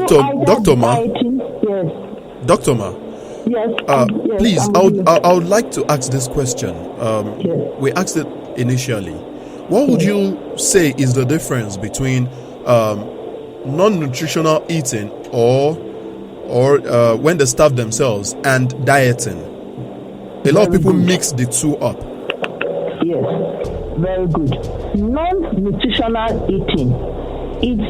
Dr. Ma. Yes. Dr. Ma. Yes. Yes. Please, I would like to ask this question. Yes. We asked it initially. What would you say is the difference between non-nutritional eating or when they starve themselves and dieting? A lot of people mix the two up. Yes, very good. Non-nutritional eating, it's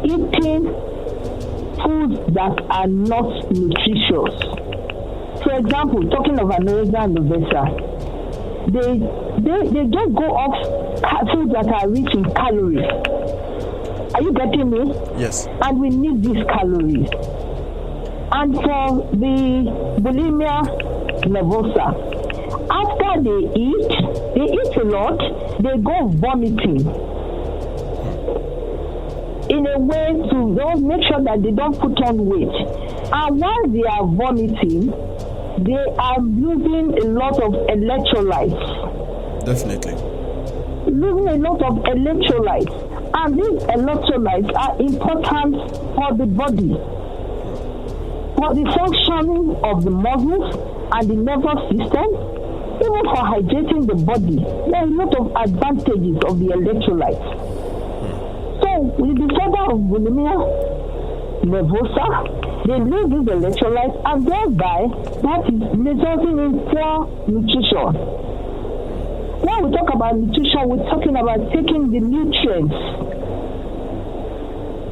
eating foods that are not nutritious. For example, talking of anorexia and nervosa, they just go off foods that are rich in calories. Are you getting me? Yes. And we need these calories. And for the bulimia nervosa, after they eat a lot, they go vomiting in a way to make sure that they don't put on weight. And while they are vomiting, they are losing a lot of electrolytes. Definitely. Losing a lot of electrolytes. And these electrolytes are important for the body, for the functioning of the muscles and the nervous system, even for hydrating the body. There are a lot of advantages of the electrolytes. So, with the disorder of bulimia nervosa, they lose these electrolytes, and thereby that is resulting in poor nutrition. When we talk about nutrition, we're talking about taking the nutrients.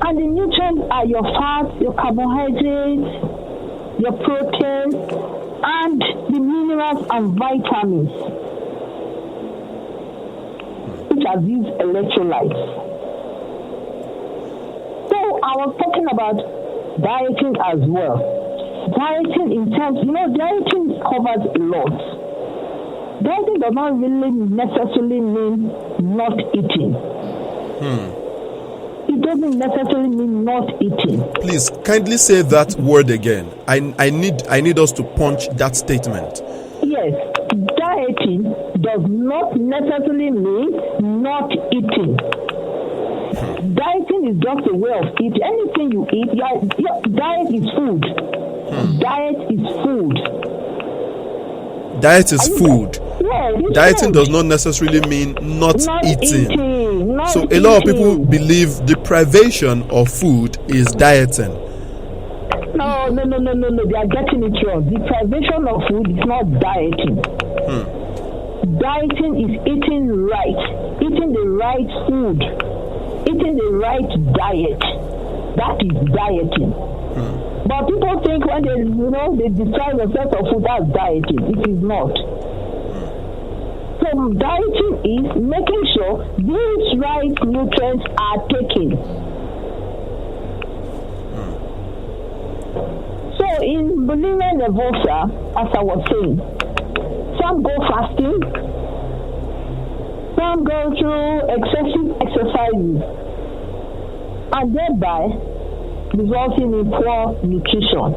And the nutrients are your fats, your carbohydrates, your protein, and the minerals and vitamins, which are these electrolytes. So I was talking about dieting as well. Dieting in terms, dieting covers a lot. Dieting does not really necessarily mean not eating. It doesn't necessarily mean not eating. Please kindly say that word again. I need us to punch that statement. Yes, dieting does not necessarily mean not eating. Dieting is just a way of eating. Anything you eat, your diet is food. Diet is food. Diet is food. Yeah, Dieting food does not necessarily mean not eating. So a lot of people believe deprivation of food is dieting. No. They are getting it wrong. Deprivation of food is not dieting. Dieting is eating right. Eating the right food. Eating the right diet. That is dieting. But people think when they deprive themselves of food, that's dieting. It is not. So dieting is making sure these right nutrients are taken. So in bulimia nervosa, as I was saying, some go fasting, some go through excessive exercises, and thereby resulting in poor nutrition.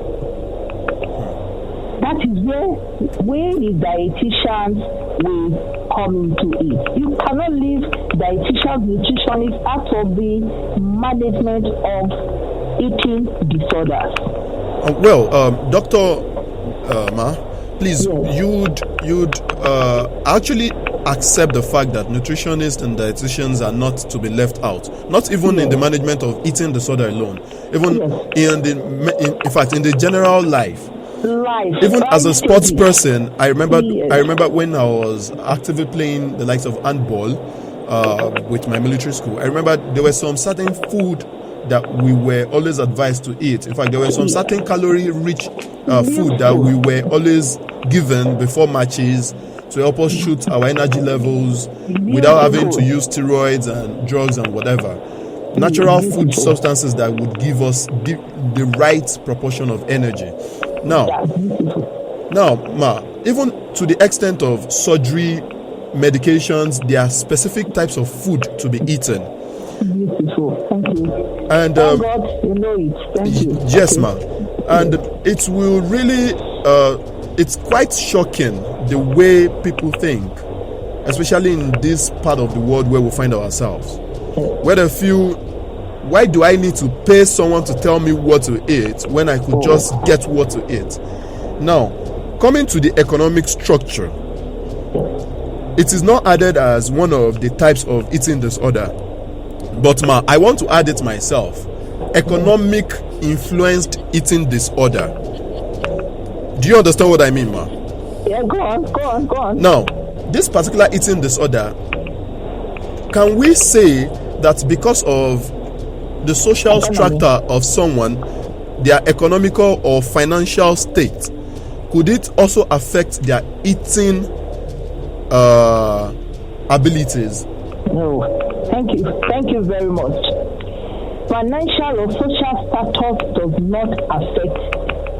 That is where the dietitians will come into it. You cannot leave dietitians, nutritionists out of the management of eating disorders. Dr. Ma, please, yes. you'd actually accept the fact that nutritionists and dietitians are not to be left out, not even in the management of eating disorder alone, even in the general life. Even as a sports person, I remember when I was actively playing the likes of handball with my military school. I remember there were some certain food that we were always advised to eat. In fact, there were some certain calorie-rich food that we were always given before matches to help us shoot our energy levels without having to use steroids and drugs and whatever. Natural food substances that would give us the right proportion of energy. Now, Ma, even to the extent of surgery, medications, there are specific types of food to be eaten. Beautiful. Thank you. And God, you know it. Thank you. Yes, Ma. And it will really, it's quite shocking the way people think, especially in this part of the world where we find ourselves, where they feel Why do I need to pay someone to tell me what to eat when I could just get what to eat? Now, coming to the economic structure, it is not added as one of the types of eating disorder, but I want to add it myself. Economic influenced eating disorder. Do you understand what I mean, ma? Yeah, go on. Now, this particular eating disorder, can we say that because of the social strata of someone, their economical or financial state, could it also affect their eating abilities? No. Thank you very much. Financial or social status does not affect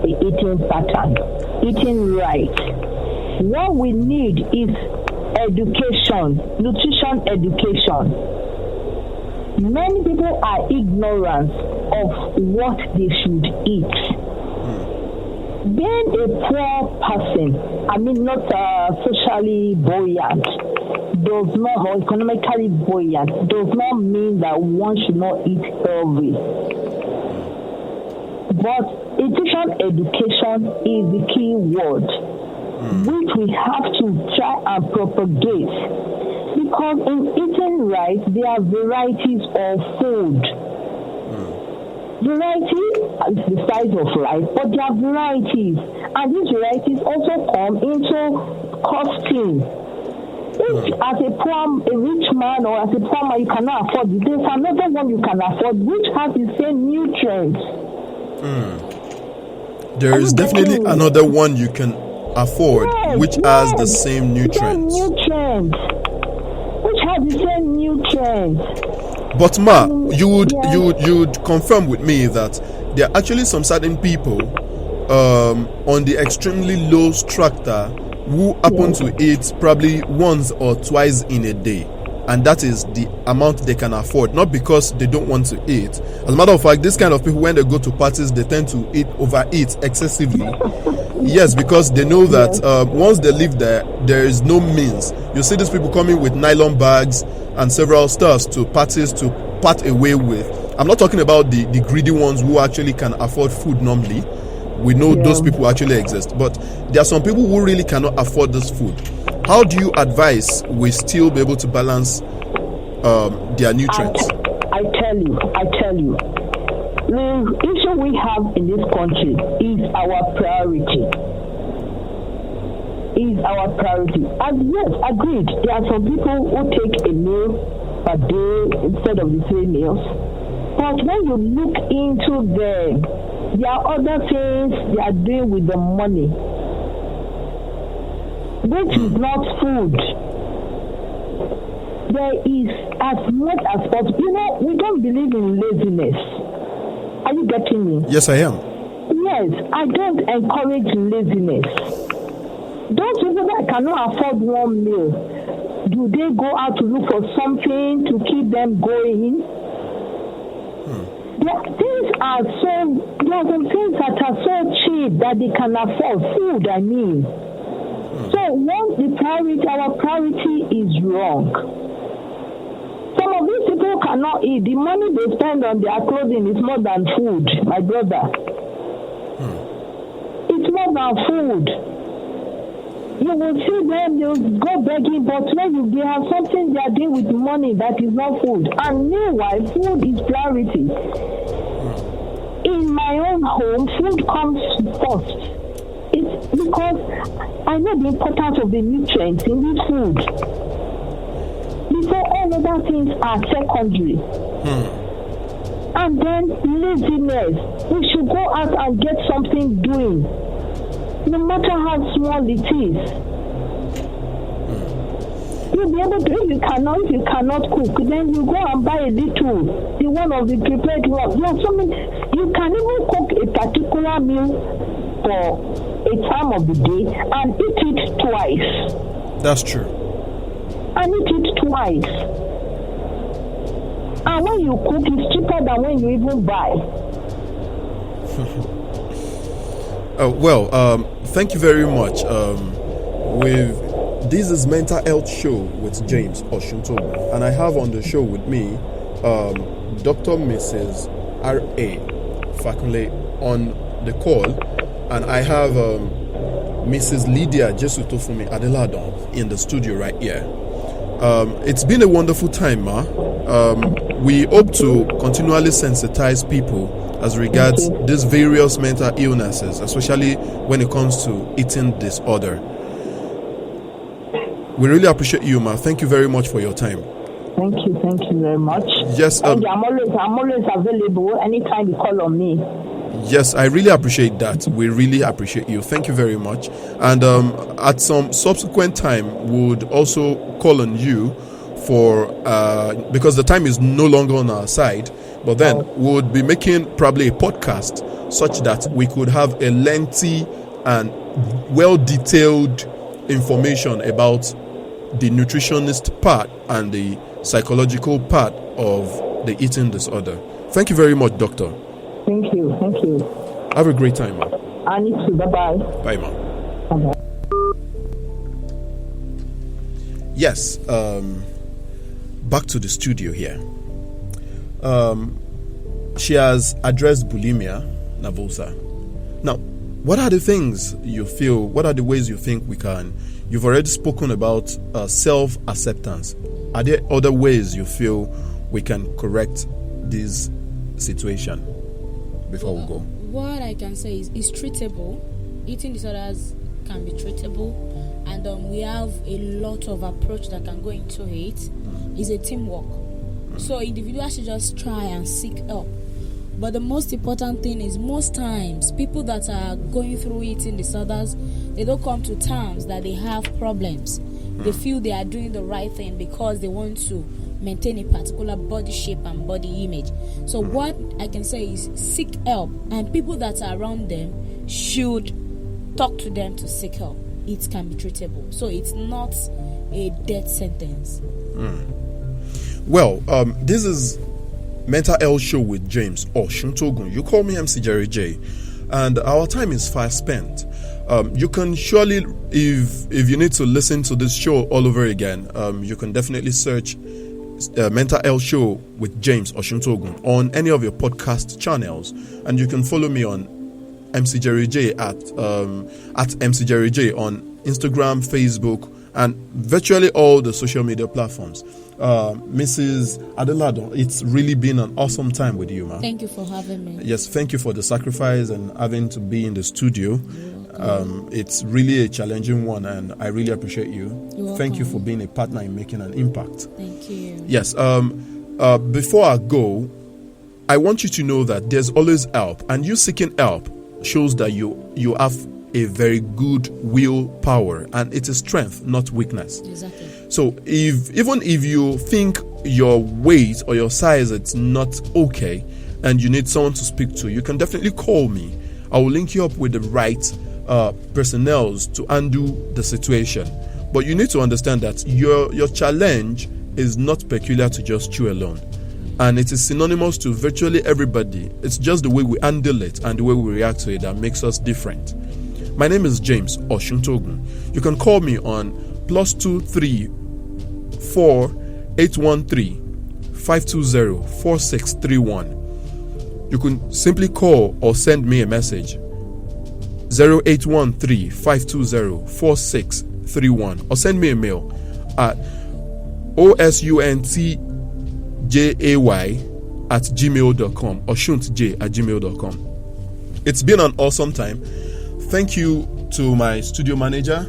the eating pattern, eating right. What we need is education, nutrition education. Many people are ignorant of what they should eat. Being a poor person, not socially buoyant, does not, or economically buoyant, does not mean that one should not eat healthy. But nutrition education is the key word, which we have to try and propagate. Because in eating right, there are varieties of food. Variety is the size of life, but there are varieties. And these varieties also come into costing. If as a rich man or as a poor man you cannot afford it, there's another one you can afford which has the same nutrients. There is definitely another one you can afford which has the same nutrients. Which has the same nutrients. But you would confirm with me that there are actually some certain people on the extremely low strata who happen to eat probably once or twice in a day, and that is the amount they can afford, not because they don't want to eat. As a matter of fact, this kind of people, when they go to parties, they tend to overeat excessively. Yes, because they know that once they live there is no means. You see these people coming with nylon bags and several stuffs to parties to part away with. I'm not talking about the greedy ones who actually can afford food normally. We know those people actually exist. But there are some people who really cannot afford this food. How do you advise we still be able to balance their nutrients? I tell you. The issue we have in this country is our priority. And yes, agreed. There are some people who take a meal per day instead of the 3 meals. But when you look into them, there are other things they are doing with the money, which is not food. There is as much as possible. We don't believe in laziness. Are you getting me? Yes, I am. Yes, I don't encourage laziness. Those people that cannot afford one meal, do they go out to look for something to keep them going? There are some things that are so cheap that they can afford. Food, I mean. So once our priority is wrong. Some of these people cannot eat. The money they spend on their clothing is more than food, my brother. It's more than food. You will see them, they'll go begging, but when they have something they are doing with money that is not food. And meanwhile, food is priority. In my own home, food comes first. It's because I know the importance of the nutrients in this food. Before all other things are secondary. And then laziness. We should go out and get something doing. No matter how small it is. You'll be able to, if you cannot cook, then you go and buy a little, the one of the prepared one. You can even cook a particular meal for a time of the day and eat it twice. That's true. And eat it twice. And when you cook, it's cheaper than when you even buy. Thank you very much. This is Mental Health Show with James Osuntoogunjames, and I have on the show with me Dr. Mrs. R.A. Fakunle on the call, and I have Mrs. Lydia Jesutofumi Adeladon in the studio right here. It's been a wonderful time, Ma. We hope to continually sensitize people as regards these various mental illnesses, especially when it comes to eating disorder. We really appreciate you, Ma. Thank you very much for your time. Thank you very much. Yes, I'm always available anytime you call on me. Yes, I really appreciate that. We really appreciate you. Thank you very much. And at some subsequent time, would also call on you for because the time is no longer on our side. But then we would be making probably a podcast such that we could have a lengthy and well-detailed information about the nutritionist part and the psychological part of the eating disorder. Thank you very much, Doctor. Thank you. Have a great time, Ma. I need to. Bye-bye. Bye, Ma. Bye-bye. Yes, back to the studio here. She has addressed bulimia nervosa. Now, what are the things you feel, what are the ways you think we can? You've already spoken about self-acceptance. Are there other ways you feel we can correct this situation before we go? What I can say is it's treatable. Eating disorders can be treatable, and we have a lot of approach that can go into it. It's a teamwork. So individuals should just try and seek help. But the most important thing is most times people that are going through eating disorders, they don't come to terms that they have problems. They feel they are doing the right thing because they want to maintain a particular body shape and body image. So what I can say is seek help, and people that are around them should talk to them to seek help. It can be treatable. So it's not a death sentence. Well, this is Mental Health Show with James Osuntoogunjames. You call me mcjerryjay, and our time is fast spent. You can surely, if you need to listen to this show all over again, you can definitely search Mental Health Show with James Osuntoogunjames on any of your podcast channels, and you can follow me on mcjerryjay at mcjerryjay on Instagram, Facebook, and virtually all the social media platforms. Mrs. Adelado, it's really been an awesome time with you, man. Thank you for having me. Yes, thank you for the sacrifice and having to be in the studio. It's really a challenging one, and I really appreciate you. Thank you for being a partner in making an impact. Thank you. Yes, before I go, I want you to know that there's always help, and you seeking help shows that you have a very good willpower, and it is strength, not weakness. Exactly. So even if you think your weight or your size it's not okay and you need someone to speak to, you can definitely call me. I will link you up with the right personnel to undo the situation. But you need to understand that your challenge is not peculiar to just you alone, and it is synonymous to virtually everybody. It's just the way we handle it and the way we react to it that makes us different. My name is James Osuntoogunjames. You can call me on +234 813 520 4631. You can simply call or send me a message 0813 520 4631, or send me a mail at osuntjay@gmail.com or shuntj@gmail.com. It's been an awesome time. Thank you to my studio manager.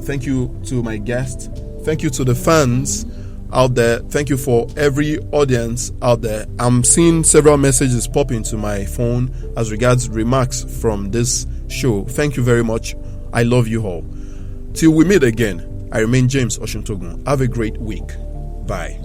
Thank you to my guest. Thank you to the fans out there. Thank you for every audience out there. I'm seeing several messages pop into my phone as regards remarks from this show. Thank you very much. I love you all. Till we meet again, I remain James Osuntoogunjames. Have a great week. Bye.